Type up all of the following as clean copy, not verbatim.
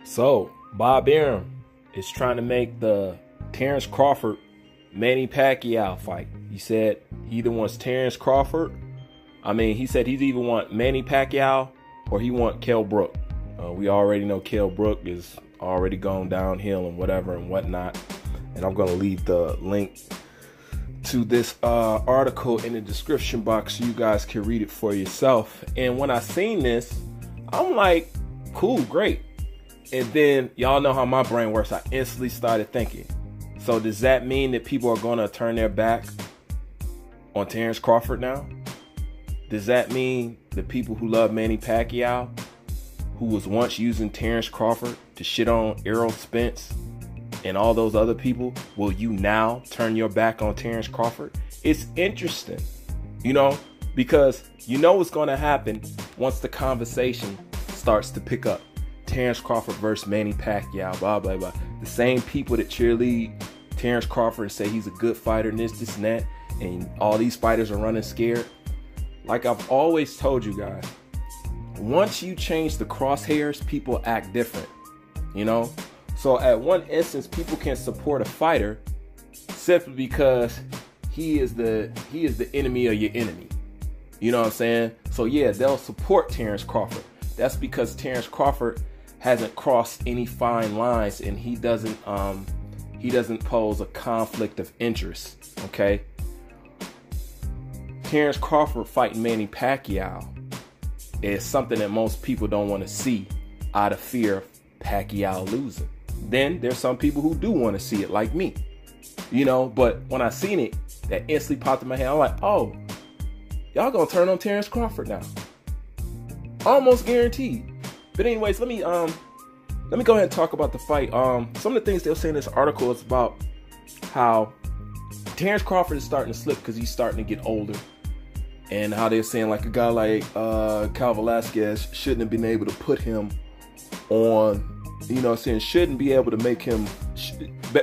So, Bob Arum is trying to make the Terence Crawford Manny Pacquiao fight. He said he either wants Terence Crawford. He said he'd either want Manny Pacquiao or he want Kell Brook. We already know Kell Brook is already gone downhill and whatever and whatnot. And I'm going to leave the link to this article in the description box so you guys can read it for yourself. And when I seen this, I'm like, cool, great. And then y'all know how my brain works. I instantly started thinking, so does that mean that people are going to turn their back on Terence Crawford now? Does that mean the people who love Manny Pacquiao, who was once using Terence Crawford to shit on Errol Spence and all those other people, will you now turn your back on Terence Crawford? It's interesting, because you know what's going to happen once the conversation starts to pick up. Terence Crawford versus Manny Pacquiao, blah, blah, blah. The same people that cheerlead Terence Crawford and say he's a good fighter and this and that, and all these fighters are running scared. Like I've always told you guys, once you change the crosshairs, people act different, So at one instance, people can support a fighter simply because he is the enemy of your enemy. You know what I'm saying? So yeah, they'll support Terence Crawford. That's because Terence Crawford hasn't crossed any fine lines and he doesn't pose a conflict of interest. Okay. Terence Crawford fighting Manny Pacquiao is something that most people don't want to see out of fear of Pacquiao losing. Then there's some people who do want to see it, like me, but when I seen it, that instantly popped in my head. I'm like, oh, y'all gonna turn on Terence Crawford now. Almost guaranteed. But anyways, let me go ahead and talk about the fight. Some of the things they'll say in this article is about how Terence Crawford is starting to slip because he's starting to get older, and how they're saying like a guy like Cal Velasquez shouldn't have been able to put him on. Shouldn't be able to make him,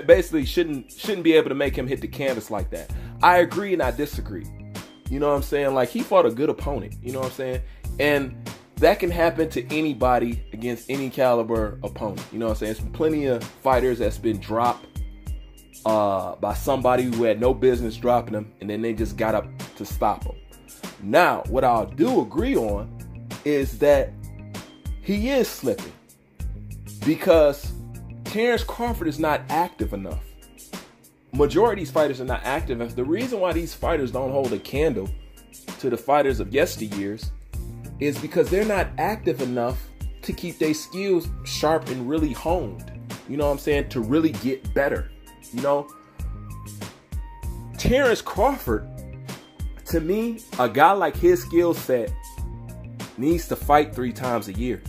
basically shouldn't be able to make him hit the canvas like that. I agree and I disagree. You know what I'm saying? Like, he fought a good opponent. You know what I'm saying? And that can happen to anybody against any caliber opponent. You know what I'm saying? There's plenty of fighters that's been dropped by somebody who had no business dropping them, and then they just got up to stop them. Now, what I do agree on is that he is slipping because Terence Crawford is not active enough. Majority of these fighters are not active enough. The reason why these fighters don't hold a candle to the fighters of yesteryears is because they're not active enough to keep their skills sharp and really honed. You know what I'm saying? To really get better. Terence Crawford, to me, a guy like his skill set needs to fight 3 times a year.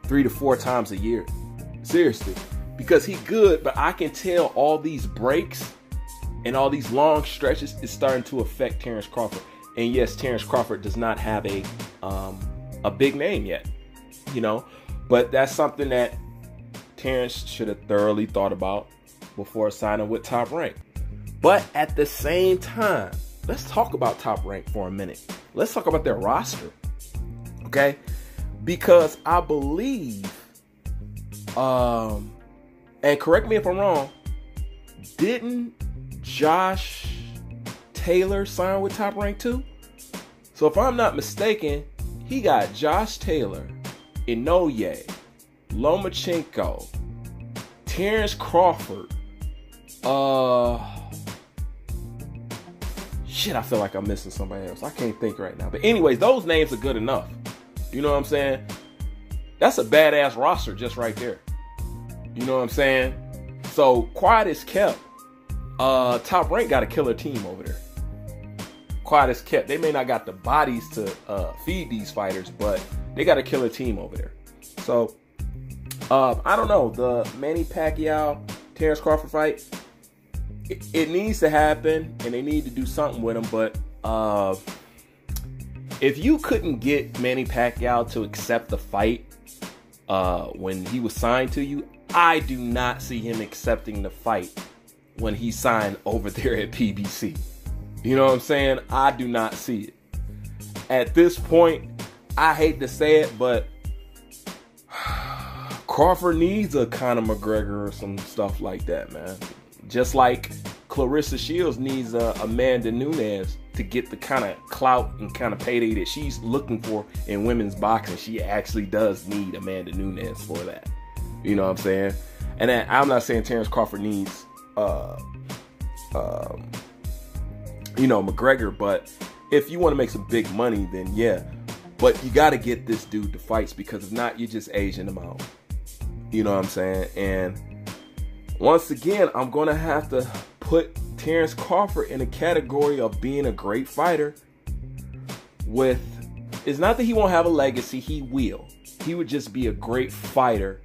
3 to 4 times a year. Seriously. Because he good, but I can tell all these breaks and all these long stretches is starting to affect Terence Crawford. And yes, Terence Crawford does not have a big name yet, but that's something that Terence should have thoroughly thought about before signing with Top Rank. But at the same time, let's talk about Top Rank for a minute. Let's talk about their roster, okay? Because I believe, and correct me if I'm wrong, didn't Josh Taylor sign with Top Rank too? So if I'm not mistaken, he got Josh Taylor, Inoue, Lomachenko, Terence Crawford. I feel like I'm missing somebody else. I can't think right now. But anyways, those names are good enough. You know what I'm saying? That's a badass roster just right there. You know what I'm saying? So quiet as kept, Top Rank got a killer team over there. Quiet as kept. They may not got the bodies to feed these fighters, but they got a killer team over there. So I don't know. The Manny Pacquiao Terence Crawford fight, it needs to happen, and they need to do something with him. But if you couldn't get Manny Pacquiao to accept the fight when he was signed to you, I do not see him accepting the fight when he signed over there at PBC. You know what I'm saying? I do not see it. At this point, I hate to say it, but Crawford needs a Conor McGregor or some stuff like that, man. Just like Clarissa Shields needs a Amanda Nunes to get the kind of clout and kind of payday that she's looking for in women's boxing. She actually does need Amanda Nunes for that. You know what I'm saying? And then, I'm not saying Terence Crawford needs, McGregor, but if you want to make some big money, then yeah. But you got to get this dude to fights, because if not, you're just aging him out. You know what I'm saying? And once again, I'm going to have to put Terence Crawford in a category of being a great fighter. It's not that he won't have a legacy, he will. He would just be a great fighter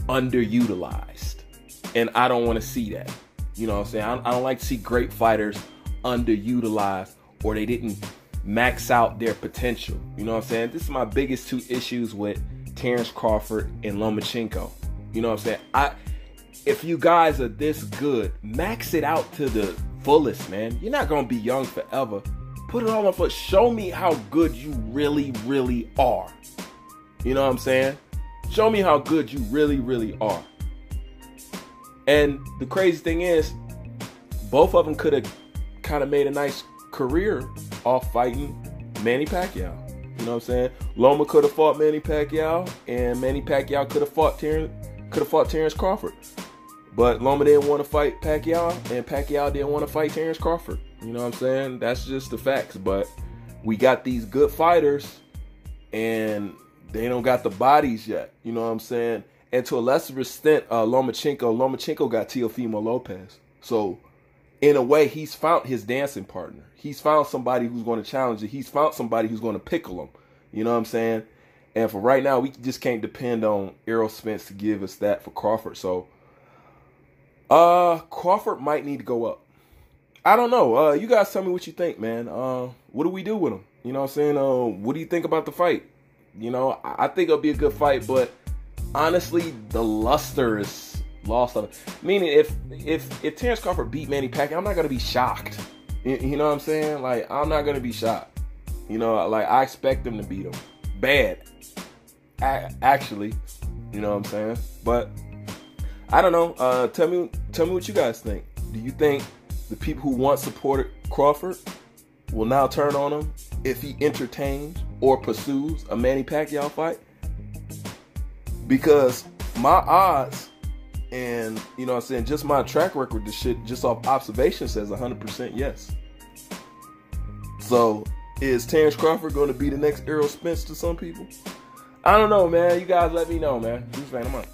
underutilized. And I don't want to see that. You know what I'm saying? I don't like to see great fighters underutilized, or they didn't max out their potential. You know what I'm saying? This is my biggest two issues with Terence Crawford and Lomachenko. You know what I'm saying? If you guys are this good, max it out to the fullest, man. You're not going to be young forever. Put it all on foot. Show me how good you really, really are. You know what I'm saying? Show me how good you really, really are. And the crazy thing is, both of them could have kind of made a nice career off fighting Manny Pacquiao. You know what I'm saying? Loma could have fought Manny Pacquiao, and Manny Pacquiao could have fought Terence Crawford. But Loma didn't want to fight Pacquiao, and Pacquiao didn't want to fight Terence Crawford. You know what I'm saying? That's just the facts. But we got these good fighters, and they don't got the bodies yet. You know what I'm saying? And to a lesser extent, Lomachenko got Teofimo Lopez. So, in a way, he's found his dancing partner. He's found somebody who's going to challenge it. He's found somebody who's going to pickle him. You know what I'm saying? And for right now, we just can't depend on Errol Spence to give us that for Crawford. So, Crawford might need to go up. I don't know. You guys tell me what you think, man. What do we do with him? You know what I'm saying? What do you think about the fight? You know, I think it'll be a good fight, but honestly, the luster is lost on it. Meaning, if Terence Crawford beat Manny Pacquiao, I'm not gonna be shocked. You know what I'm saying? Like, I'm not gonna be shocked. You know, like, I expect him to beat him bad. Actually, you know what I'm saying? But I don't know. Tell me what you guys think. Do you think the people who once supported Crawford will now turn on him if he entertains or pursues a Manny Pacquiao fight? Because my odds and, you know what I'm saying, just my track record, this shit just off observation says 100% yes. So, is Terence Crawford going to be the next Errol Spence to some people? I don't know, man. You guys let me know, man. Who's fan? I'm out.